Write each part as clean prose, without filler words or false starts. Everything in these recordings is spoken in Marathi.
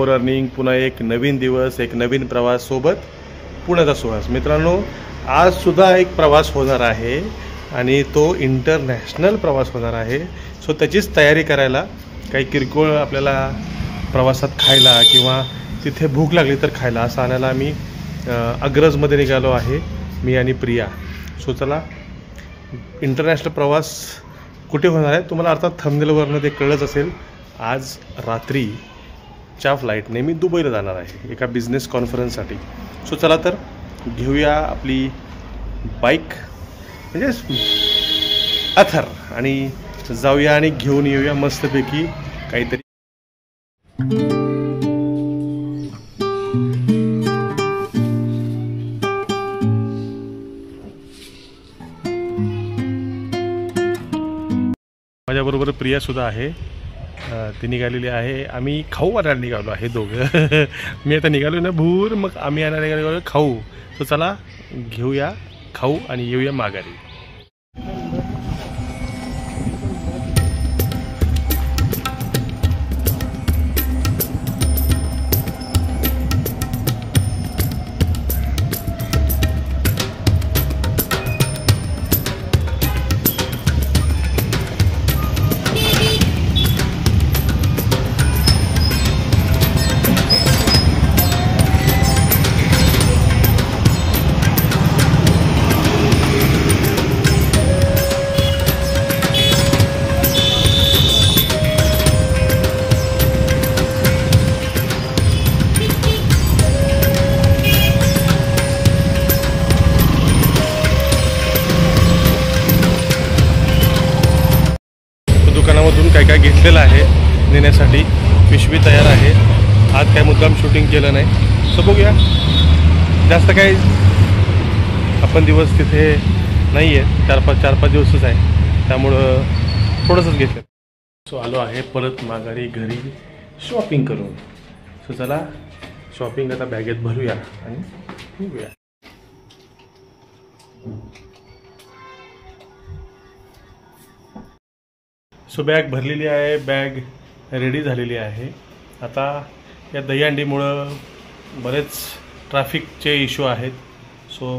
मोर अर्निंग, पुन्हा एक नवीन दिवस, एक नवीन प्रवास, सोबत पुण्याचा सुवास. मित्रांनो, आज सुद्धा एक प्रवास होणार आहे आणि तो इंटरनॅशनल प्रवास होणार आहे. सो त्याचीच तयारी करायला, काही किरकोळ आपल्याला प्रवासात खायला किंवा तिथे भूक लागली तर खायला असं आणायला आम्ही अग्रजमध्ये निघालो आहे, मी आणि प्रिया. सो चला, इंटरनॅशनल प्रवास कुठे होणार आहे तुम्हाला अर्थात थंबनेलवरनं ते कळलंच असेल. आज रात्रीच्या फ्लाईटने मी दुबईला जाणार आहे एका बिझनेस कॉन्फरन्ससाठी. सो चला तर घेऊया आपली बाईक म्हणजे अथर आणि जाऊया आणि घेऊन येऊया मस्तपैकी काहीतरी. माझ्याबरोबर प्रिया सुद्धा आहे, ती निघालेली आहे. आम्ही खाऊ आणायला निघालो आहे दोघं. मी आता निघालो ना भूर, मग आम्ही आणायला निघालो खाऊ. सो चला घेऊया खाऊ आणि येऊया माघारी. दुकानामधून काय काय घेतलेलं आहे नेण्यासाठी, पिशवी तयार आहे. आज काय मुद्दाम शूटिंग केलं नाही. सो बघूया, जास्त काही आपण दिवस तिथे नाही आहे, 4-5 दिवसच आहे, त्यामुळं थोडंसंच घेतलं. सो आलो आहे परत माघारी घरी शॉपिंग करून. सो चला शॉपिंग आता बॅगेत भरूया आणि निघूया. सो बॅग भरलेली आहे, बॅग रेडी झालेली आहे. आता या दहीहंडीमुळं बरेच ट्रॅफिकचे इश्यू आहेत. सो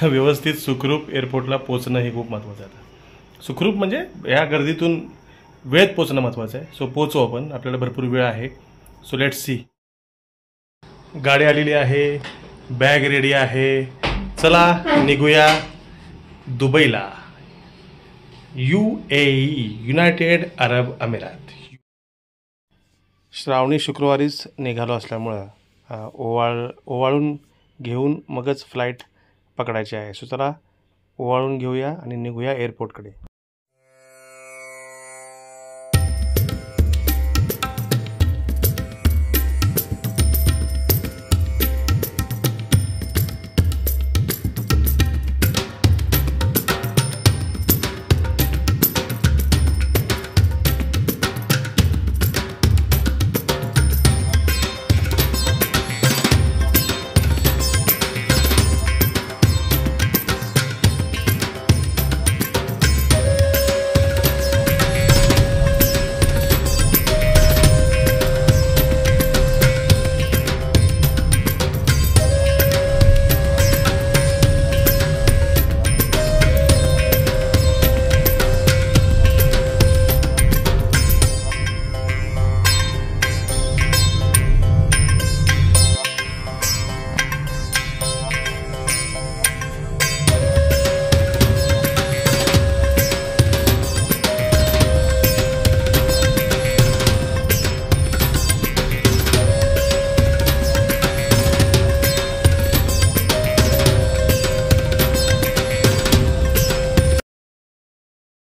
व्यवस्थित सुखरूप एअरपोर्टला पोचणं हे खूप महत्त्वाचं आहे. सुखरूप म्हणजे ह्या गर्दीतून वेळेत पोचणं महत्त्वाचं आहे. सो पोचू आपण, आपल्याला भरपूर वेळ आहे. So let's see. गाडी आलेली आहे, बॅग रेडी आहे. चला निघूया दुबईला. UAE, युनायटेड अरब अमिरात. श्रावणी शुक्रवारीच निघालो असल्यामुळं ओवाळून घेऊन मगच फ्लाईट पकडायची आहे. सो चला ओवाळून घेऊया आणि निघूया एअरपोर्टकडे.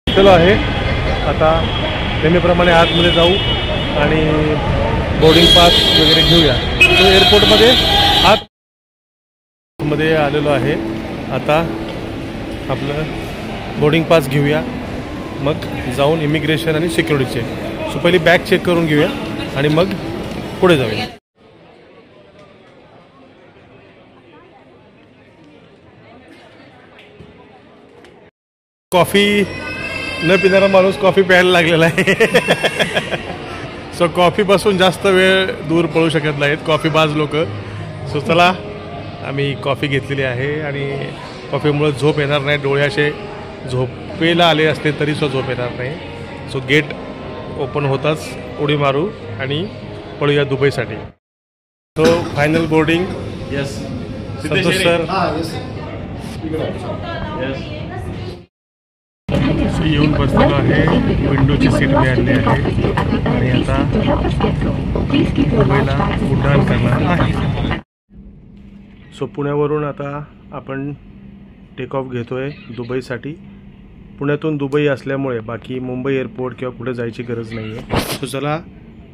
चलो आहे आता नेहमीप्रमाणे आतमध्ये जाऊ आणि बोर्डिंग पास वगैरे घेऊया. तो एअरपोर्टमध्ये आतमध्ये आलेलो आहे. आता आपलं बोर्डिंग पास घेऊया, मग जाऊन इमिग्रेशन आणि सिक्युरिटी चेक. सो पहिली बॅग चेक करून घेऊया आणि मग पुढे जाऊया. कॉफी न पिणारा माणूस कॉफी प्यायला लागलेला आहे. सो कॉफीपासून जास्त वेळ दूर पळू शकत नाहीत कॉफीबाज लोक. सो चला आम्ही कॉफी घेतलेली आहे आणि कॉफीमुळे झोप येणार नाही. डोळे असे झोपेला आले असते तरीसुद्धा झोप येणार नाही. सो गेट ओपन होताच उडी मारू आणि पळूया दुबईसाठी. So final boarding. Yes Santosh sir येऊन बसलेलो आहे. विंडोची सीट मिळाली आहे आणि आता दुबईला उड्डाण करणार आहे. सो पुण्यावरून आता आपण टेक ऑफ घेतोय दुबईसाठी. पुण्यातून दुबई असल्यामुळे बाकी मुंबई एअरपोर्ट किंवा कुठे जायची गरज नाही आहे. सो चला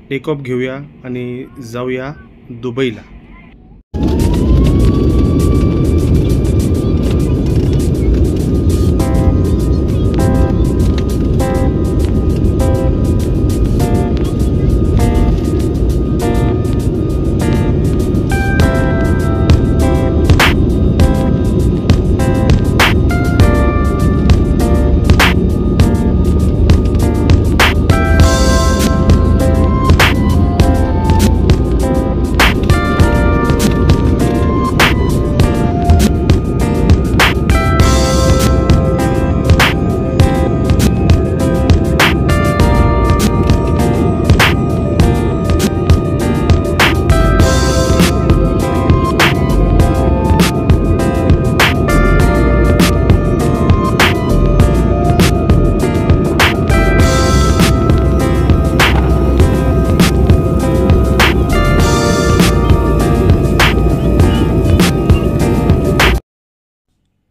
टेक ऑफ घेऊया आणि जाऊया दुबईला.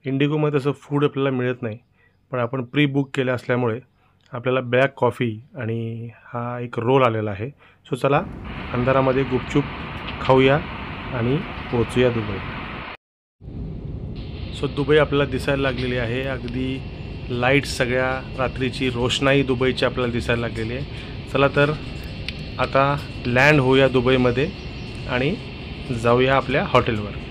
इंडिगोमध्ये तसं फूड आपल्याला मिळत नाही, पण आपण प्री बुक केलं असल्यामुळे आपल्याला ब्लॅक कॉफी आणि हा एक रोल आलेला आहे. सो चला अंधारामध्ये गुपचूप खाऊया आणि पोचूया दुबई. सो दुबई आपल्याला दिसायला लागलेली आहे. अगदी लाईट्स, सगळ्या रात्रीची रोषणाई दुबईची आपल्याला दिसायला लागलेली आहे. चला तर आता लँड होऊया दुबईमध्ये आणि जाऊया आपल्या हॉटेलवर.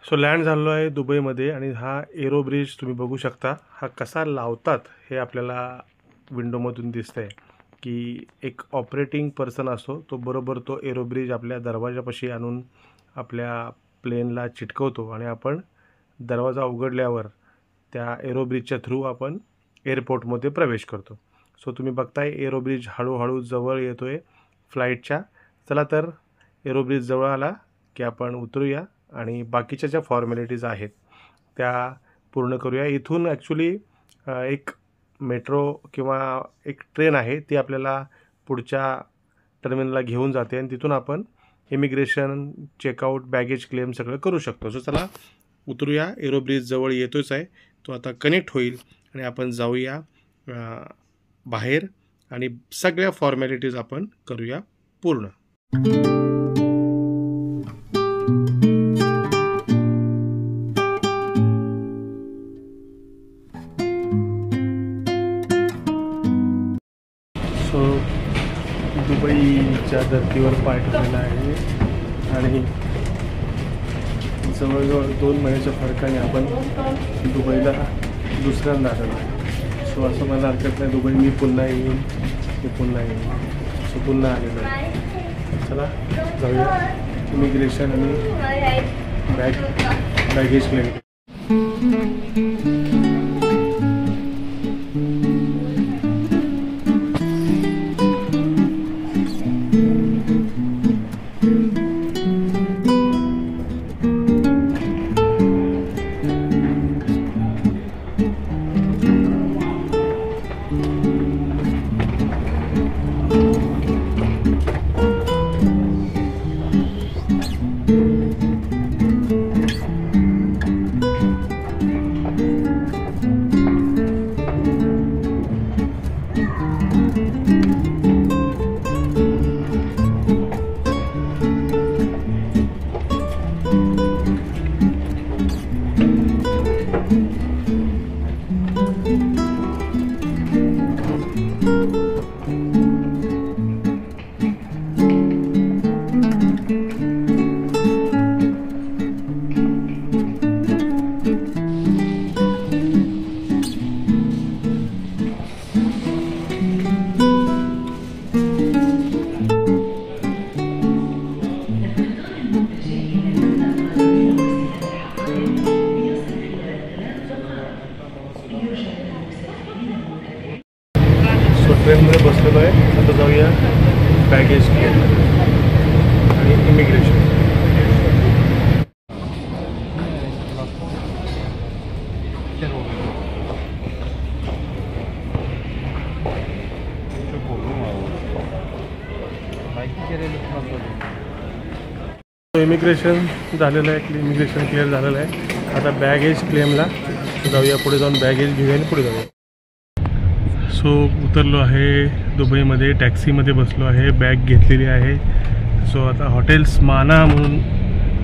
सो लँड झालो आहे दुबईमध्ये आणि हा एरो ब्रिज तुम्ही बघू शकता. हा कसा लावतात हे आपल्याला विंडोमधून दिसतंय की एक ऑपरेटिंग पर्सन असतो तो बरोबर तो एरो ब्रिज आपल्या दरवाजापाशी आणून आपल्या प्लेनला चिटकवतो आणि आपण दरवाजा उघडल्यावर त्या एरो ब्रिजच्या थ्रू आपण एअरपोर्टमध्ये प्रवेश करतो. सो तुम्ही बघताय एरो ब्रिज हळूहळू जवळ येतो आहे फ्लाईटच्या. चला तर एरो ब्रिज जवळ आला की आपण उतरूया आणि बाकीच्या ज्या फॉर्मॅलिटीज आहेत त्या पूर्ण करूया. इथून ॲक्च्युली एक मेट्रो किंवा एक ट्रेन आहे ती आपल्याला पुढच्या टर्मिनलला घेऊन जाते आणि तिथून आपण इमिग्रेशन, चेकआउट, बॅगेज क्लेम सगळं करू शकतो. सो चला उतरूया. एरो ब्रिज जवळ येतोच आहे, तो आता कनेक्ट होईल आणि आपण जाऊया बाहेर आणि सगळ्या फॉर्मॅलिटीज आपण करूया पूर्ण. धर्तीवर पाय ठेवलेला आहे आणि जवळजवळ 2 महिन्याच्या फरकाने आपण दुबईला दुसऱ्यांदा आलेलो आहे. सो असं मला हरकत नाही, दुबई मी पुन्हा येईन. सो पुन्हा आलेलो आहे. चला जाऊया इमिग्रेशन आणि बॅगेज क्लेम. ट्रेनमध्ये बसलेलो आहे. आता जाऊया बॅगेज क्लेम आणि इमिग्रेशन. इमिग्रेशन झालेलं आहे, इमिग्रेशन क्लिअर झालेलं आहे. आता बॅगेज क्लेमला जाऊया, पुढे जाऊन बॅगेज घेऊया आणि पुढे जाऊया. सो उतरलो आहे दुबईमध्ये, टॅक्सीमध्ये बसलो आहे, बॅग घेतलेली आहे. सो आता हॉटेल स्माना म्हणून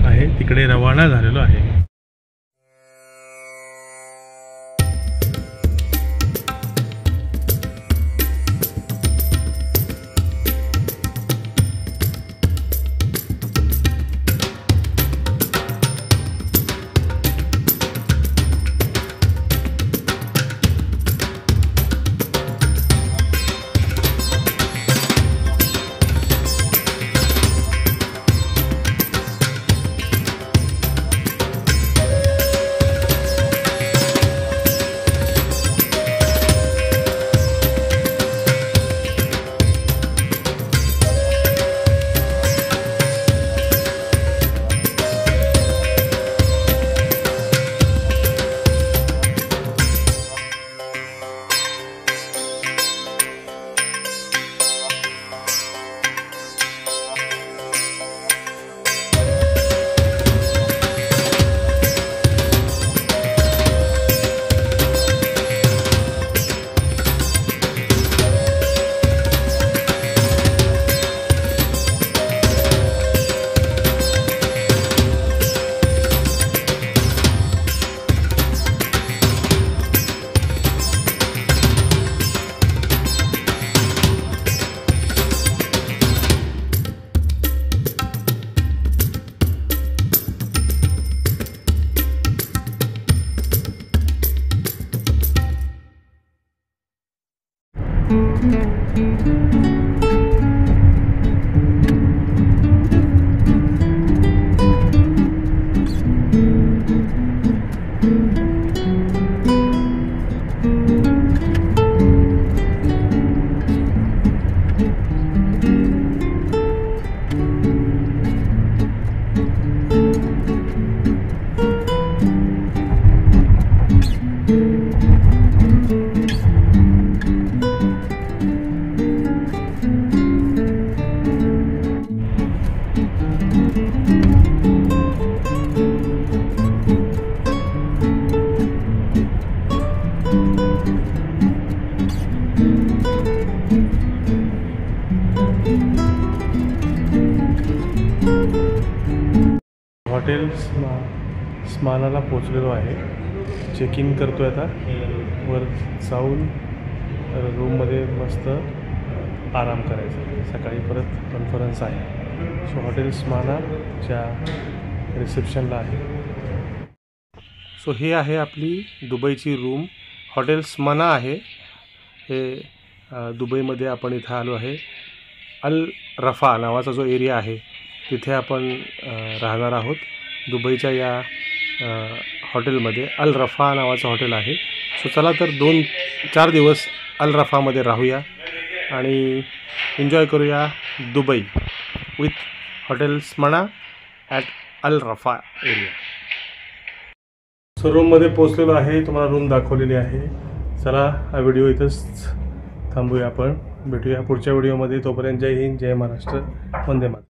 आहे, तिकडे रवाना झालेलो आहे. हॉटेल स्मानाला पोचलेलो आहे. चेक इन करतो आहे. आता वर जाऊन रूममध्ये मस्त आराम करायचा. सकाळी परत कॉन्फरन्स आहे. सो हॉटेल स्मानाच्या रिसेप्शनला आहे. सो हे आहे आपली दुबईची रूम. हॉटेल स्माना आहे हे. दुबईमध्ये आपण इथं आलो आहे. अल रफा नावाचा जो एरिया आहे तिथे आपण राहणार आहोत. दुबईच्या या हॉटेलमध्ये अल रफा नावाचं हॉटेल आहे. सो चला तर 2-4 दिवस अल रफामध्ये राहूया आणि एन्जॉय करूया Dubai with hotel Smana at Al Raffa area. So रूममध्ये पोचलेलो आहे. तुम्हाला रूम दाखवलेली आहे. चला हा व्हिडिओ इथंच थांबूया. आपण भेटूया पुढच्या व्हिडिओमध्ये. तोपर्यंत जय हिंद, जय महाराष्ट्र, वंदे मातरम.